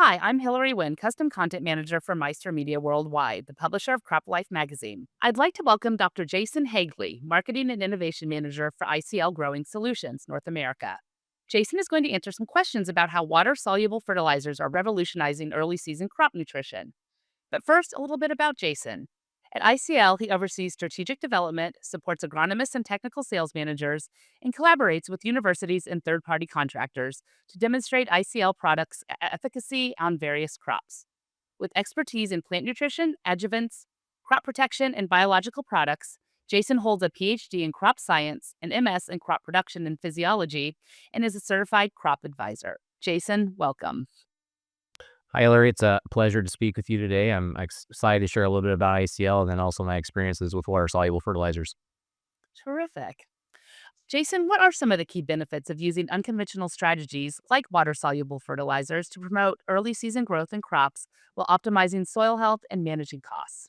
Hi, I'm Hillary Wynn, Custom Content Manager for Meister Media Worldwide, the publisher of Crop Life magazine. I'd like to welcome Dr. Jason Haegele, Marketing and Innovation Manager for ICL Growing Solutions, North America. Jason is going to answer some questions about how water-soluble fertilizers are revolutionizing early season crop nutrition. But first, a little bit about Jason. At ICL, he oversees strategic development, supports agronomists and technical sales managers, and collaborates with universities and third party contractors to demonstrate ICL products' efficacy on various crops. With expertise in plant nutrition, adjuvants, crop protection, and biological products, Jason holds a PhD in crop science, an MS in crop production and physiology, and is a certified crop advisor. Jason, welcome. Hi, Larry. It's a pleasure to speak with you today. I'm excited to share a little bit about ICL and then also my experiences with water-soluble fertilizers. Terrific. Jason, what are some of the key benefits of using unconventional strategies like water soluble fertilizers to promote early season growth in crops while optimizing soil health and managing costs?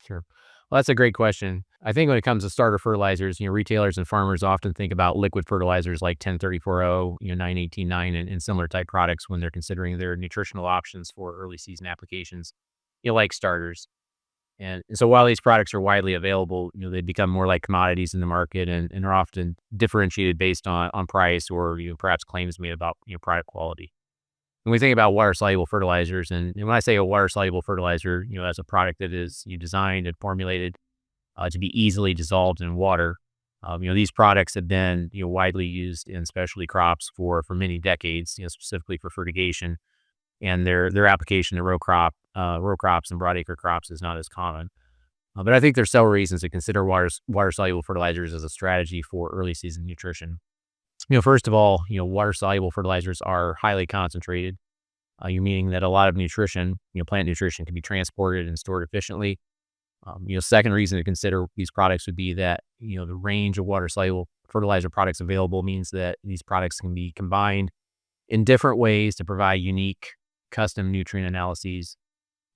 Sure. Well, that's a great question. I think when it comes to starter fertilizers, retailers and farmers often think about liquid fertilizers like 1034-0, 918-9, and similar type products when they're considering their nutritional options for early season applications, like starters. And so while these products are widely available, they become more like commodities in the market and are often differentiated based on price or perhaps claims made about product quality. When we think about water-soluble fertilizers, and when I say a water-soluble fertilizer, as a product that is designed and formulated to be easily dissolved in water, these products have been widely used in specialty crops for many decades, specifically for fertigation, and their application to row crops and broadacre crops is not as common. But I think there's several reasons to consider water-soluble fertilizers as a strategy for early season nutrition. First of all, water-soluble fertilizers are highly concentrated, meaning that a lot of nutrition, plant nutrition, can be transported and stored efficiently. Second reason to consider these products would be that, the range of water-soluble fertilizer products available means that these products can be combined in different ways to provide unique custom nutrient analyses.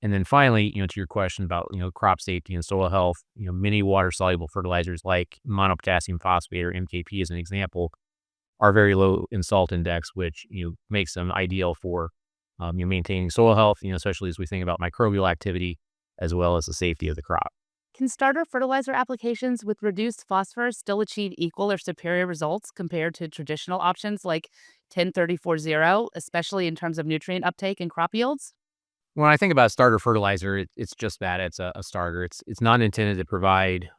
And then finally, to your question about, crop safety and soil health, many water-soluble fertilizers like monopotassium phosphate or MKP as an example are very low in salt index, which makes them ideal for maintaining soil health, especially as we think about microbial activity as well as the safety of the crop. Can starter fertilizer applications with reduced phosphorus still achieve equal or superior results compared to traditional options like 1034-0, especially in terms of nutrient uptake and crop yields? When I think about starter fertilizer, it's just that it's a starter. It's not intended to provide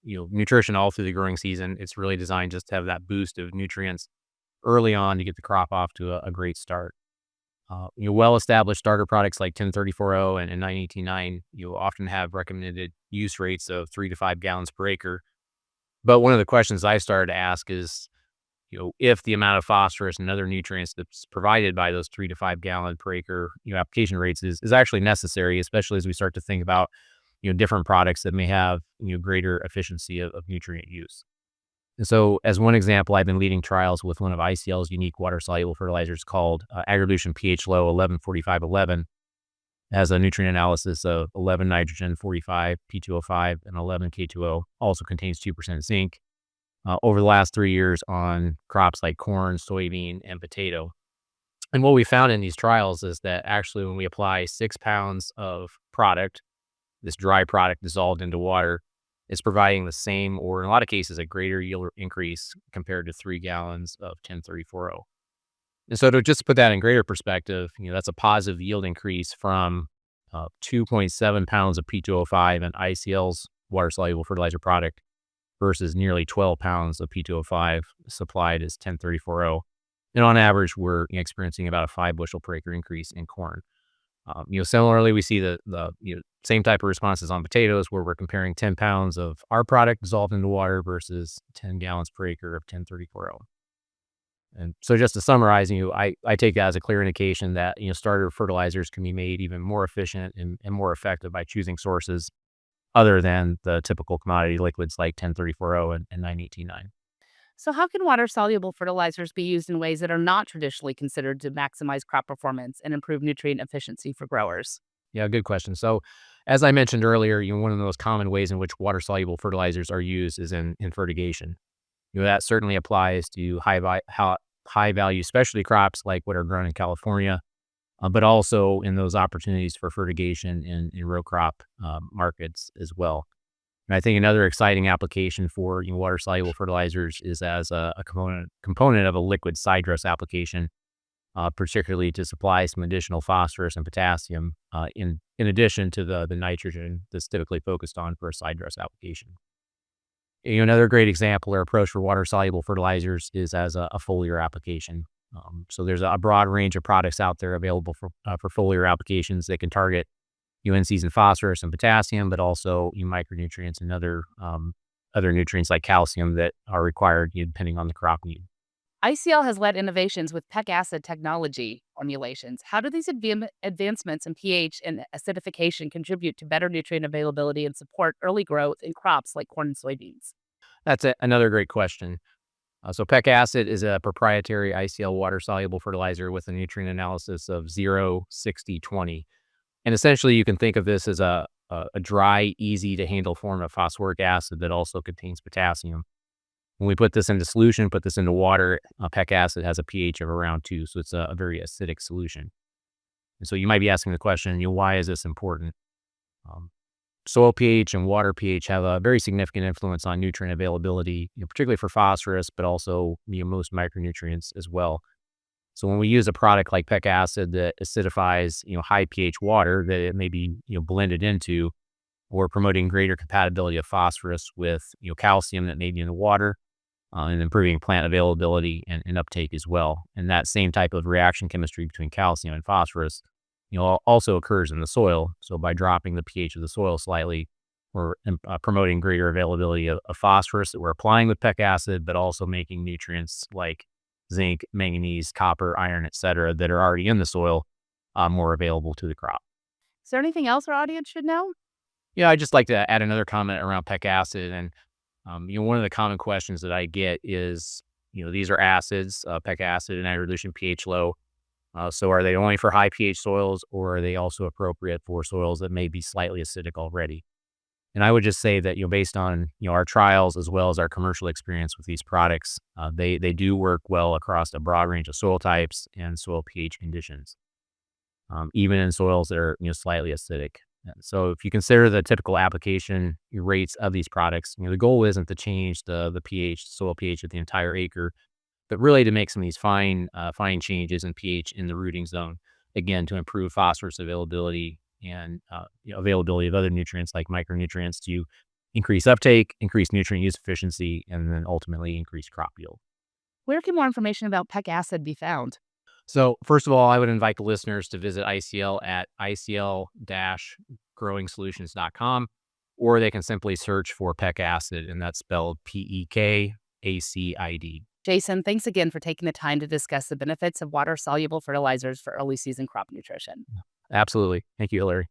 nutrition all through the growing season. It's really designed just to have that boost of nutrients early on to get the crop off to a great start. Well-established starter products like 1034-0 and 918-9, often have recommended use rates of 3 to 5 gallons per acre. But one of the questions I started to ask is, if the amount of phosphorus and other nutrients that's provided by those 3 to 5 gallon per acre, application rates is actually necessary, especially as we start to think about, different products that may have, greater efficiency of nutrient use. And so, as one example, I've been leading trials with one of ICL's unique water-soluble fertilizers called Agrilution pH Low 114511. Has a nutrient analysis of 11 nitrogen, 45 P2O5, and 11 K2O. Also contains 2% zinc. Over the last 3 years on crops like corn, soybean, and potato. And what we found in these trials is that actually when we apply 6 pounds of product, this dry product dissolved into water, it's providing the same, or in a lot of cases, a greater yield increase compared to 3 gallons of 1034-0. And so to just put that in greater perspective, that's a positive yield increase from 2.7 pounds of P2O5 in ICL's water-soluble fertilizer product versus nearly 12 pounds of P2O5 supplied as 1034-0. And on average, we're experiencing about a 5 bushel per acre increase in corn. Similarly, we see the same type of responses on potatoes where we're comparing 10 pounds of our product dissolved into water versus 10 gallons per acre of 1034-0. And so just to summarize, I take that as a clear indication that, starter fertilizers can be made even more efficient and more effective by choosing sources other than the typical commodity liquids like 1034-0 and 918-9. So, how can water soluble fertilizers be used in ways that are not traditionally considered to maximize crop performance and improve nutrient efficiency for growers? Yeah, good question. So, as I mentioned earlier, one of the most common ways in which water-soluble fertilizers are used is in fertigation. That certainly applies to high value specialty crops like what are grown in California, but also in those opportunities for fertigation in row crop markets as well. And I think another exciting application for water soluble fertilizers is as a component of a liquid side dress application, particularly to supply some additional phosphorus and potassium in addition to the nitrogen that's typically focused on for a side dress application. Another great example or approach for water soluble fertilizers is as a foliar application. So there's a broad range of products out there available for foliar applications that can target in-season phosphorus and potassium, but also micronutrients and other nutrients like calcium that are required depending on the crop need. ICL has led innovations with PEC acid technology formulations. How do these advancements in pH and acidification contribute to better nutrient availability and support early growth in crops like corn and soybeans? That's another great question. So PEC acid is a proprietary ICL water soluble fertilizer with a nutrient analysis of 0, 60, 20. And essentially, you can think of this as a dry, easy to handle form of phosphoric acid that also contains potassium. When we put this into solution, put this into water, PEC acid has a pH of around 2, so it's a very acidic solution. And so you might be asking the question, why is this important? Um, Soil pH and water pH have a very significant influence on nutrient availability, particularly for phosphorus, but also most micronutrients as well. So when we use a product like PEC acid that acidifies, high pH water that it may be, blended into, or promoting greater compatibility of phosphorus with, calcium that may be in the water, and improving plant availability and uptake as well. And that same type of reaction chemistry between calcium and phosphorus, also occurs in the soil. So by dropping the pH of the soil slightly, we're promoting greater availability of phosphorus that we're applying with PEC acid, but also making nutrients like zinc, manganese, copper, iron, etc., that are already in the soil more available to the crop. Is there anything else our audience should know? Yeah, I'd just like to add another comment around PEC acid. And, one of the common questions that I get is, these are acids, PEC acid and hydrolution pH low. So are they only for high pH soils, or are they also appropriate for soils that may be slightly acidic already? And I would just say that, based on, our trials as well as our commercial experience with these products, they do work well across a broad range of soil types and soil pH conditions, even in soils that are, slightly acidic. So if you consider the typical application rates of these products, the goal isn't to change the pH, soil pH of the entire acre, but really to make some of these fine changes in pH in the rooting zone, again, to improve phosphorus availability and availability of other nutrients like micronutrients to increase uptake, increase nutrient use efficiency, and then ultimately increase crop yield. Where can more information about PEC acid be found? So first of all, I would invite the listeners to visit ICL at ICL-GrowingSolutions.com, or they can simply search for PEC acid, and that's spelled PEKACID. Jason, thanks again for taking the time to discuss the benefits of water soluble fertilizers for early season crop nutrition. Absolutely. Thank you, Hillary.